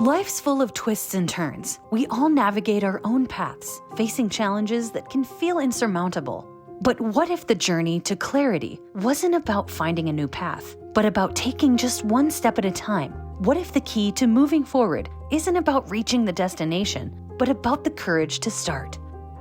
Life's full of twists and turns. We all navigate our own paths, facing challenges that can feel insurmountable. But what if the journey to clarity wasn't about finding a new path, but about taking just one step at a time? What if the key to moving forward isn't about reaching the destination, but about the courage to start?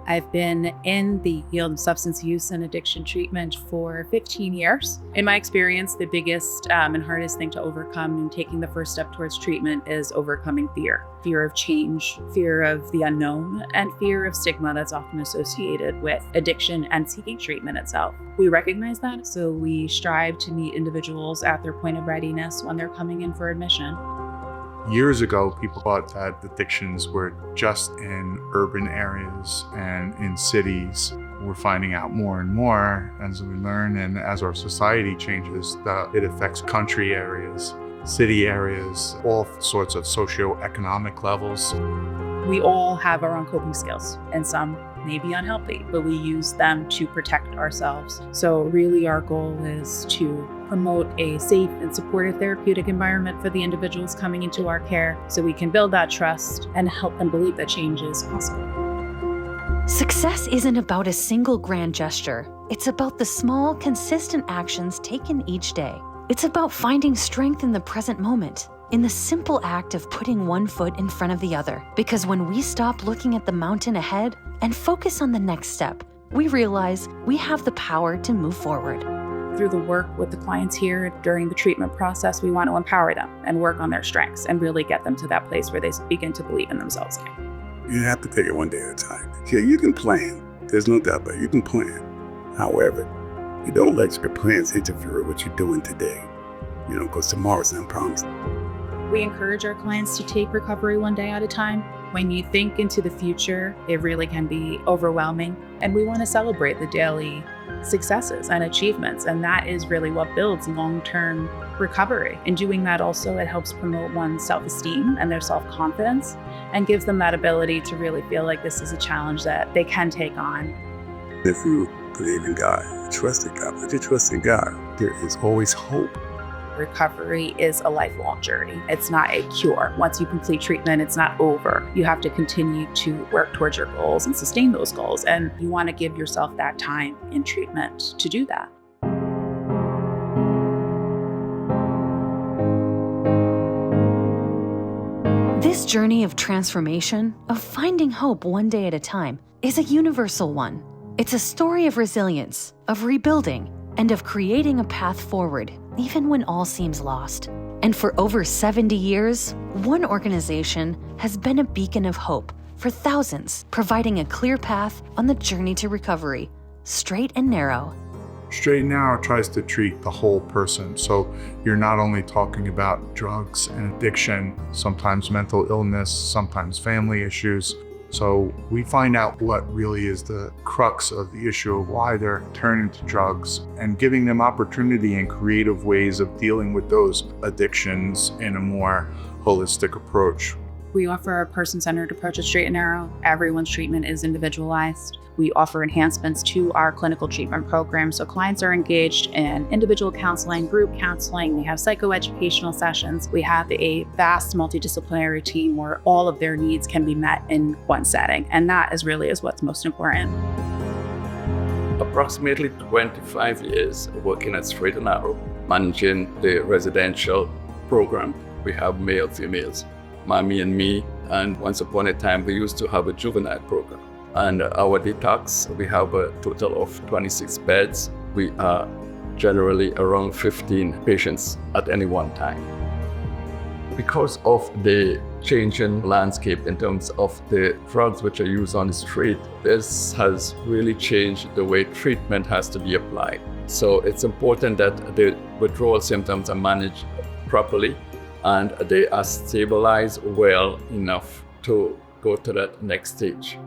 I've been in the field of substance use and addiction treatment for 15 years. In my experience, the biggest and hardest thing to overcome in taking the first step towards treatment is overcoming fear. Fear of change, fear of the unknown, and fear of stigma that's often associated with addiction and seeking treatment itself. We recognize that, so we strive to meet individuals at their point of readiness when they're coming in for admission. Years ago, people thought that addictions were just in urban areas and in cities. We're finding out more and more as we learn and as our society changes that it affects country areas, city areas, all sorts of socioeconomic levels. We all have our own coping skills, and some may be unhealthy, but we use them to protect ourselves. So really our goal is to promote a safe and supportive therapeutic environment for the individuals coming into our care so we can build that trust and help them believe that change is possible. Success isn't about a single grand gesture. It's about the small, consistent actions taken each day. It's about finding strength in the present moment, in the simple act of putting one foot in front of the other. Because when we stop looking at the mountain ahead and focus on the next step, we realize we have the power to move forward. Through the work with the clients here during the treatment process, we want to empower them and work on their strengths and really get them to that place where they begin to believe in themselves again. You have to take it one day at a time. Yeah, you can plan. There's no doubt about it. You can plan. However, you don't let your plans interfere with what you're doing today, because tomorrow's not promised. We encourage our clients to take recovery one day at a time. When you think into the future, it really can be overwhelming. And we want to celebrate the daily successes and achievements. And that is really what builds long-term recovery. In doing that also, it helps promote one's self-esteem and their self-confidence and gives them that ability to really feel like this is a challenge that they can take on. If you believe in God, trust in God, but you trust in God, there is always hope. Recovery is a lifelong journey. It's not a cure. Once you complete treatment, it's not over. You have to continue to work towards your goals and sustain those goals. And you want to give yourself that time in treatment to do that. This journey of transformation, of finding hope one day at a time, is a universal one. It's a story of resilience, of rebuilding, and of creating a path forward, even when all seems lost. And for over 70 years, one organization has been a beacon of hope for thousands, providing a clear path on the journey to recovery, straight and narrow. Straight and Narrow tries to treat the whole person. So you're not only talking about drugs and addiction, sometimes mental illness, sometimes family issues. So we find out what really is the crux of the issue of why they're turning to drugs and giving them opportunity and creative ways of dealing with those addictions in a more holistic approach. We offer a person-centered approach at Straight and Narrow. Everyone's treatment is individualized. We offer enhancements to our clinical treatment program, so clients are engaged in individual counseling, group counseling. We have psychoeducational sessions. We have a vast multidisciplinary team where all of their needs can be met in one setting, and that is what's most important. Approximately 25 years working at Straight and Narrow, managing the residential program. We have male, females, mommy and me, and once upon a time we used to have a juvenile program. And our detox, we have a total of 26 beds. We are generally around 15 patients at any one time. Because of the changing landscape in terms of the drugs which are used on the street, this has really changed the way treatment has to be applied. So it's important that the withdrawal symptoms are managed properly and they are stabilized well enough to go to that next stage.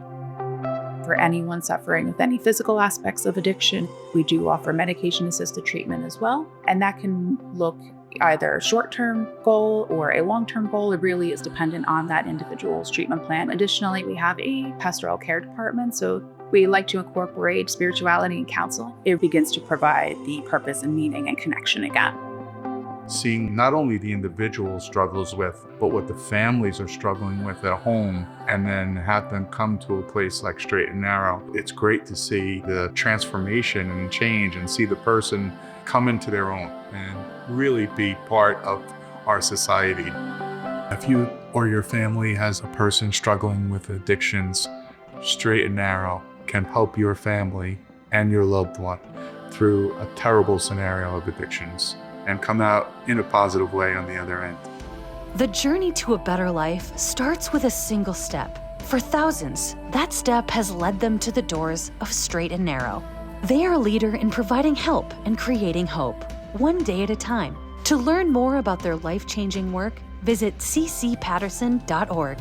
For anyone suffering with any physical aspects of addiction, we do offer medication-assisted treatment as well. And that can look either a short-term goal or a long-term goal. It really is dependent on that individual's treatment plan. Additionally, we have a pastoral care department. So we like to incorporate spirituality and counseling. It begins to provide the purpose and meaning and connection again. seeing not only the individual struggles with, but what the families are struggling with at home, and then have them come to a place like Straight and Narrow. It's great to see the transformation and change and see the person come into their own and really be part of our society. If you or your family has a person struggling with addictions, Straight and Narrow can help your family and your loved one through a terrible scenario of addictions and come out in a positive way on the other end. The journey to a better life starts with a single step. For thousands, that step has led them to the doors of Straight and Narrow. They are a leader in providing help and creating hope, one day at a time. To learn more about their life-changing work, visit ccpatterson.org.